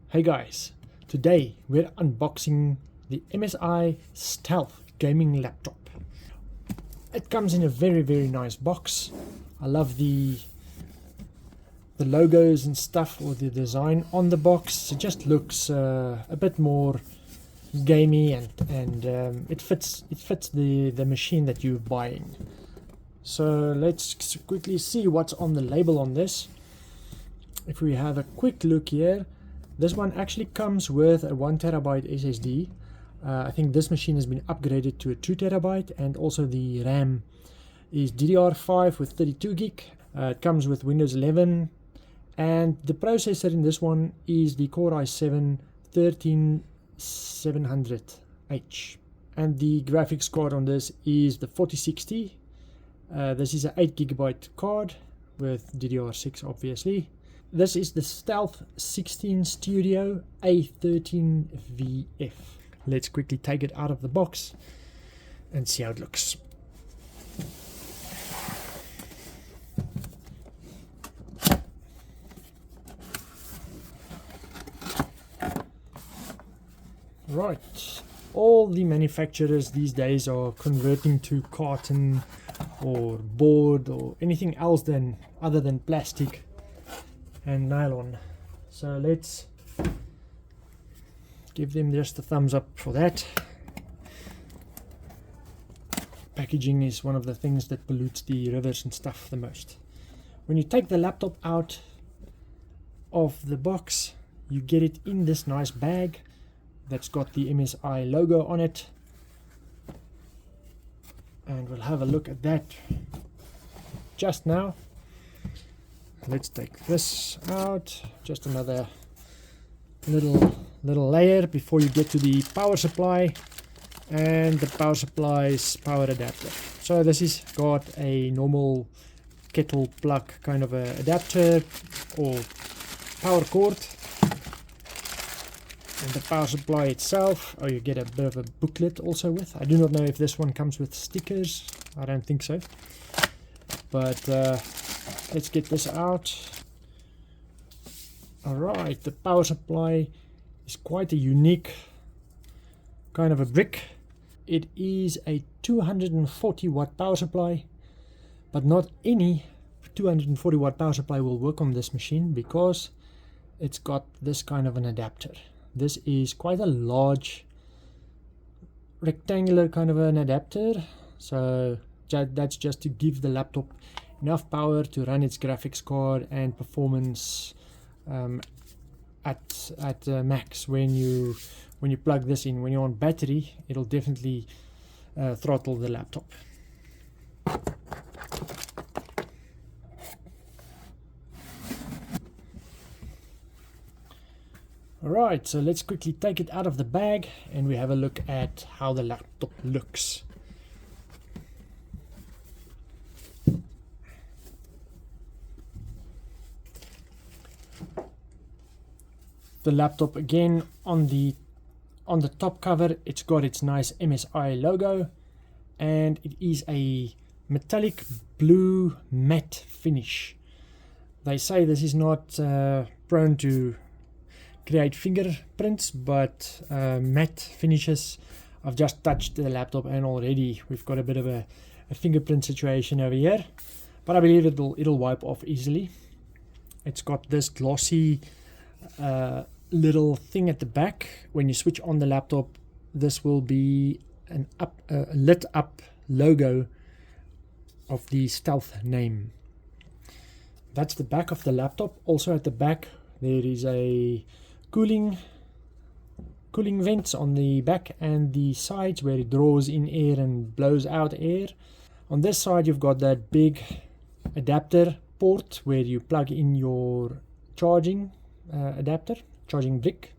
Hey guys, today we're unboxing the MSI Stealth gaming laptop. It comes in a very nice box. I love the logos and stuff, or the design on the box. It just looks a bit more gamey, and it fits the machine that you're buying. So let's quickly see what's on the label on this. If we have a quick look here, this one actually comes with a 1TB SSD. I think this machine has been upgraded to a 2TB, and also the RAM is DDR5 with 32GB. It comes with Windows 11, and the processor in this one is the Core i7 13700H, and the graphics card on this is the 4060. This is an 8GB card with DDR6 obviously. This is the Stealth Studio A13VF. Let's quickly take it out of the box and see how it looks. Right, all the manufacturers these days are converting to carton or board or anything else other than plastic and nylon. So let's give them just a thumbs up for that. Packaging is one of the things that pollutes the rivers and stuff the most. When you take the laptop out of the box, you get it in this nice bag that's got the MSI logo on it, and we'll have a look at that just now. Let's take this out, just another little layer before you get to the power supply and the power supply's power adapter. So this has got a normal kettle plug kind of a adapter or power cord, and the power supply itself, you get a bit of a booklet also with. I do not know if this one comes with stickers, I don't think so, but let's get this out. Alright, the power supply is quite a unique kind of a brick. It is a 240 watt power supply, but not any 240 watt power supply will work on this machine because it's got this kind of an adapter. This is quite a large rectangular kind of an adapter, so that's just to give the laptop enough power to run its graphics card and performance at max. When you plug this in, when you're on battery, it'll definitely throttle the laptop. Alright, so let's quickly take it out of the bag and we have a look at how the laptop looks. The laptop, again, on the top cover, it's got its nice MSI logo, and it is a metallic blue matte finish. They say this is not prone to create fingerprints, but matte finishes, I've just touched the laptop and already we've got a bit of a fingerprint situation over here, but I believe it'll wipe off easily. It's got this glossy little thing at the back. When you switch on the laptop, this will be an lit up logo of the Stealth name. That's the back of the laptop. Also at the back there is a cooling vents on the back and the sides where it draws in air and blows out air. On this side you've got that big adapter port where you plug in your charging adapter, charging brick,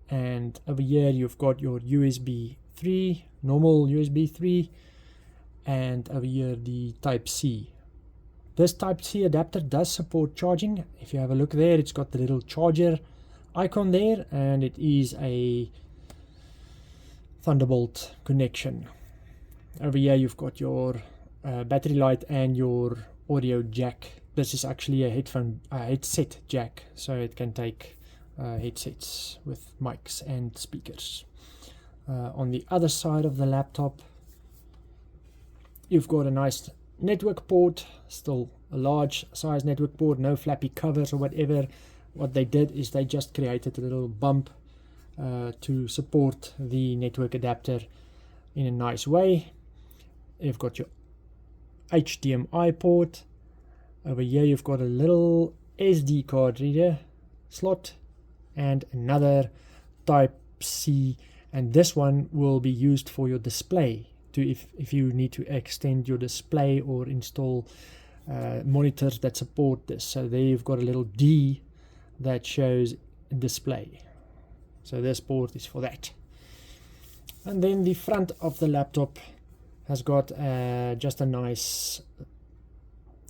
and over here you've got your USB 3, normal USB 3, and over here the Type C. This Type C adapter does support charging. If you have a look there, it's got the little charger icon there, and it is a Thunderbolt connection. Over here you've got your battery light and your audio jack. This is actually a headset jack, so it can take headsets with mics and speakers. On the other side of the laptop, you've got a nice network port, still a large size network port, no flappy covers or whatever. What they did is they just created a little bump to support the network adapter in a nice way. You've got your HDMI port. Over here you've got a little SD card reader slot and another Type-C, and this one will be used for your display, to if you need to extend your display or install monitors that support this. So there you've got a little D that shows display, so this port is for that. And then the front of the laptop has got just a nice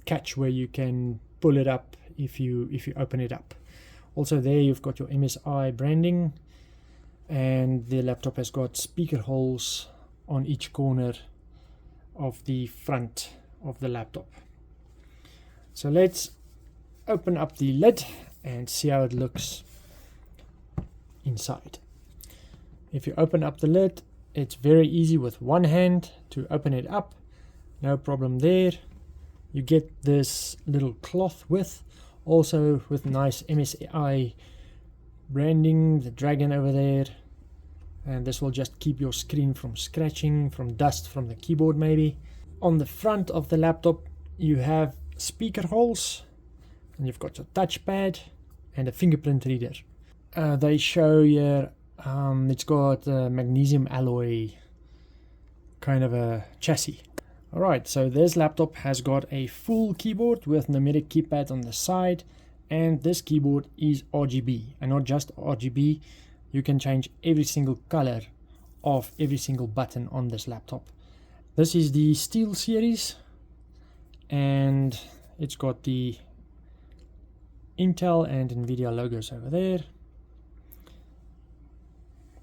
catch where you can pull it up if you open it up. Also there you've got your MSI branding, and the laptop has got speaker holes on each corner of the front of the laptop. So let's open up the lid and see how it looks inside. If you open up the lid, it's very easy with one hand to open it up, no problem there. You get this little cloth with, also with nice MSI branding, the dragon over there, and this will just keep your screen from scratching, from dust from the keyboard maybe. On the front of the laptop you have speaker holes, and you've got your touchpad and a fingerprint reader. They show here it's got a magnesium alloy kind of a chassis. Alright, so this laptop has got a full keyboard with numeric keypad on the side, and this keyboard is RGB, and not just RGB, you can change every single color of every single button on this laptop. This is the Steel series, and it's got the Intel and Nvidia logos over there.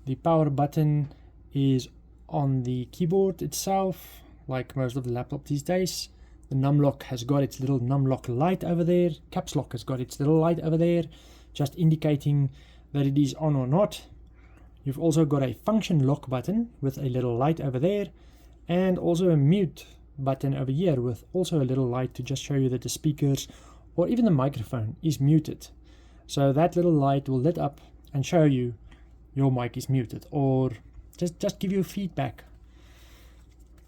The power button is on the keyboard itself, like most of the laptop these days. The numlock has got its little numlock light over there. Caps lock has got its little light over there, just indicating that it is on or not. You've also got a function lock button with a little light over there, and also a mute button over here with also a little light to just show you that the speakers or even the microphone is muted. So that little light will lit up and show you your mic is muted, or just give you feedback.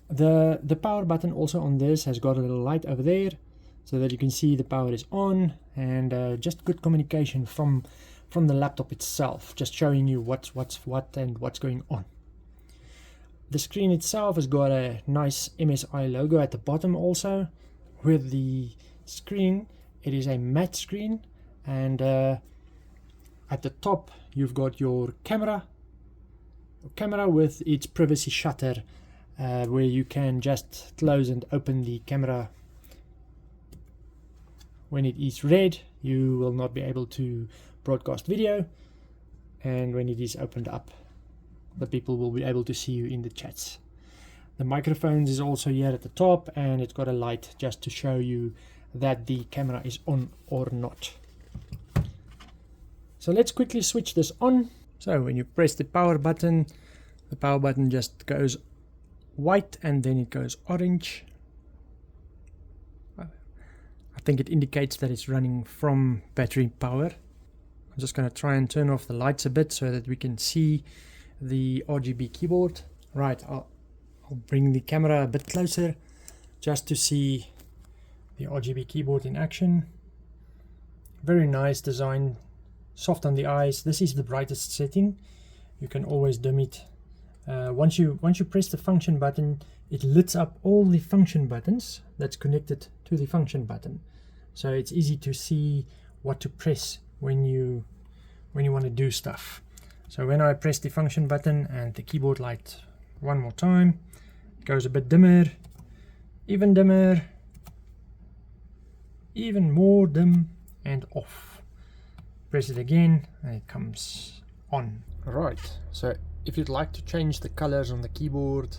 The power button also on this has got a little light over there so that you can see the power is on, and just good communication from the laptop itself, just showing you what's what and what's going on. The screen itself has got a nice MSI logo at the bottom also. With the screen, it is a matte screen, and at the top you've got your camera with its privacy shutter, where you can just close and open the camera. When it is red, you will not be able to broadcast video, and when it is opened up, the people will be able to see you in the chats. The microphones is also here at the top, and it's got a light just to show you that the camera is on or not. So let's quickly switch this on. So when you press the power button just goes white and then it goes orange. I think it indicates that it's running from battery power. I'm just going to try and turn off the lights a bit so that we can see the RGB keyboard. Right, I'll bring the camera a bit closer just to see the RGB keyboard in action. Very nice design, soft on the eyes. This is the brightest setting. You can always dim it. Once you press the function button, it lights up all the function buttons that's connected to the function button. So it's easy to see what to press when you want to do stuff. So when I press the function button and the keyboard light one more time, it goes a bit dimmer, even more dim, and off. Press it again and it comes on. Alright, so if you'd like to change the colors on the keyboard,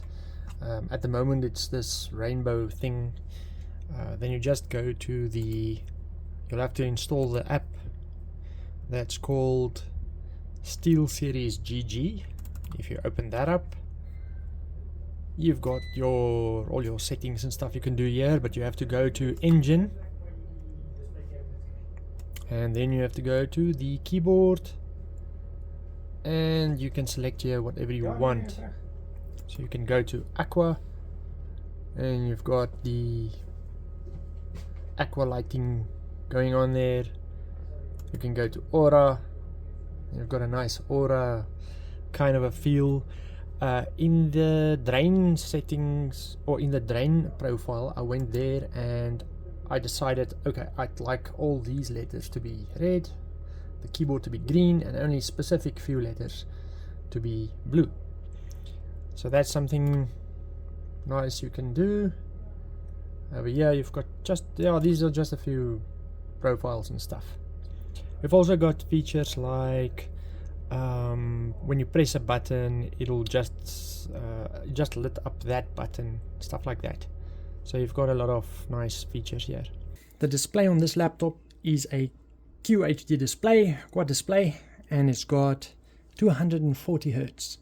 at the moment it's this rainbow thing, then you just go to you'll have to install the app that's called Steel Series GG. If you open that up, you've got all your settings and stuff you can do here, but you have to go to Engine, and then you have to go to the keyboard, and you can select here whatever you want. So you can go to Aqua, and you've got the aqua lighting going on there. You can go to Aura, you've got a nice aura kind of a feel. In the drain settings, or in the drain profile, I went there and I decided, okay, I'd like all these letters to be red, the keyboard to be green, and only specific few letters to be blue. So that's something nice you can do. Over here you've got these are just a few profiles and stuff. We've also got features like when you press a button, it'll just lit up that button, stuff like that. So you've got a lot of nice features here. The display on this laptop is a QHD display, quad display, and it's got 240 Hz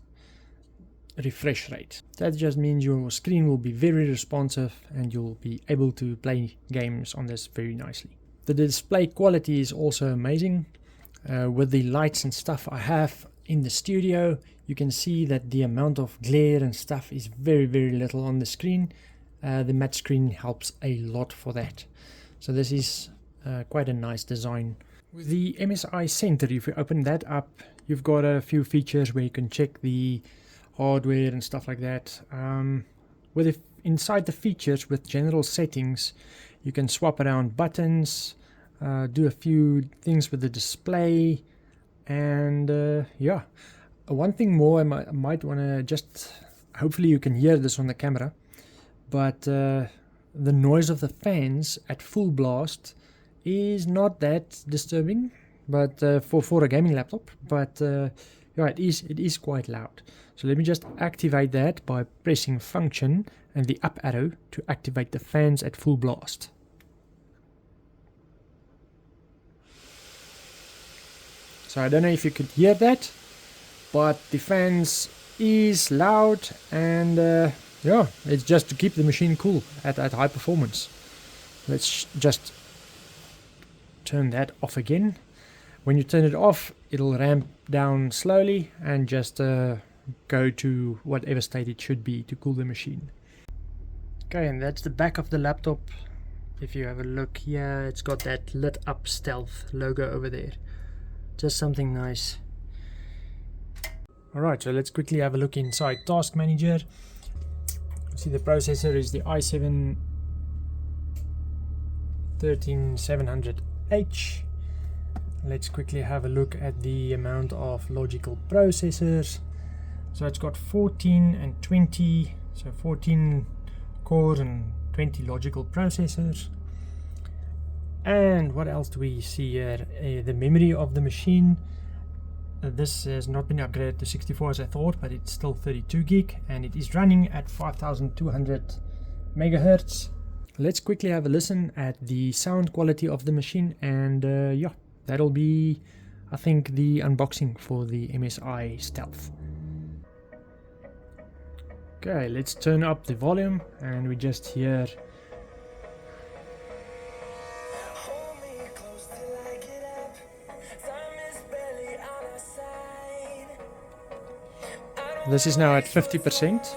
refresh rate. That just means your screen will be very responsive and you'll be able to play games on this very nicely. The display quality is also amazing. With the lights and stuff I have in the studio, you can see that the amount of glare and stuff is very little on the screen. The matte screen helps a lot for that. So this is quite a nice design. With the MSI Center, if you open that up, you've got a few features where you can check the hardware and stuff like that. Inside the features with general settings, you can swap around buttons, do a few things with the display, and yeah. One thing more I might want to just, hopefully you can hear this on the camera, but the noise of the fans at full blast is not that disturbing, but for a gaming laptop, but yeah, it is quite loud. So let me just activate that by pressing function and the up arrow to activate the fans at full blast. So I don't know if you could hear that, but the fans is loud, and yeah, it's just to keep the machine cool at high performance. Let's just turn that off again. When you turn it off, it'll ramp down slowly and just go to whatever state it should be to cool the machine. Okay, and that's the back of the laptop. If you have a look here, it's got that lit up Stealth logo over there. Just something nice. Alright, so let's quickly have a look inside Task Manager. See, the processor is the i7 13700H. Let's quickly have a look at the amount of logical processors. So it's got 14 and 20, so 14 cores and 20 logical processors. And what else do we see here? The memory of the machine. This has not been upgraded to 64 as I thought, but it's still 32 gig, and it is running at 5200 megahertz. Let's quickly have a listen at the sound quality of the machine, and yeah, that'll be, I think, the unboxing for the MSI Stealth. Okay, let's turn up the volume, and we just hear this is now at 50%.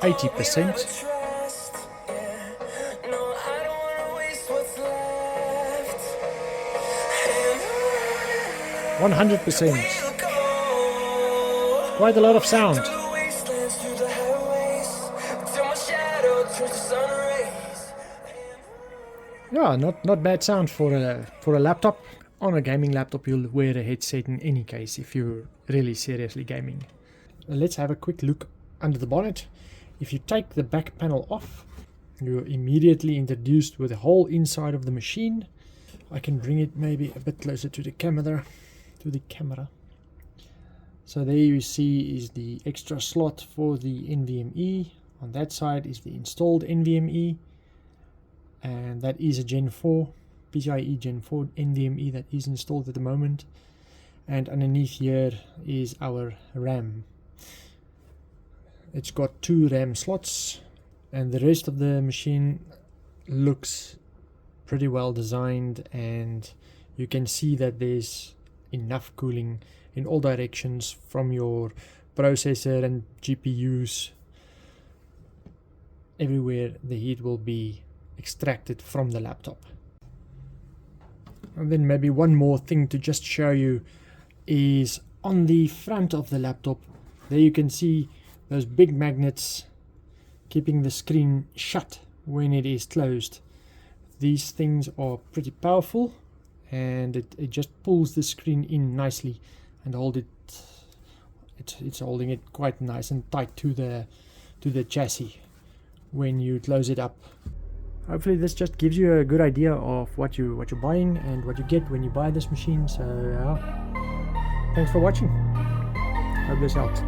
%. 100%. Quite a lot of sound. Yeah, not bad sound for a laptop. On a gaming laptop, you'll wear a headset in any case if you're really seriously gaming. Let's have a quick look under the bonnet. If you take the back panel off, you're immediately introduced with the whole inside of the machine. I can bring it maybe a bit closer to the camera. So there you see is the extra slot for the NVMe. On that side is the installed NVMe. and that is a Gen 4 PCIe Gen 4 NVMe that is installed at the moment. And underneath here is our RAM. It's got 2 RAM slots, and the rest of the machine looks pretty well designed, and you can see that there's enough cooling in all directions from your processor and GPUs. Everywhere the heat will be extracted from the laptop. And then maybe one more thing to just show you is on the front of the laptop. There you can see those big magnets keeping the screen shut when it is closed. These things are pretty powerful, and it just pulls the screen in nicely and it's holding it quite nice and tight to the chassis when you close it up. Hopefully this just gives you a good idea of what you're buying and what you get when you buy this machine. So thanks for watching. Hope this helped.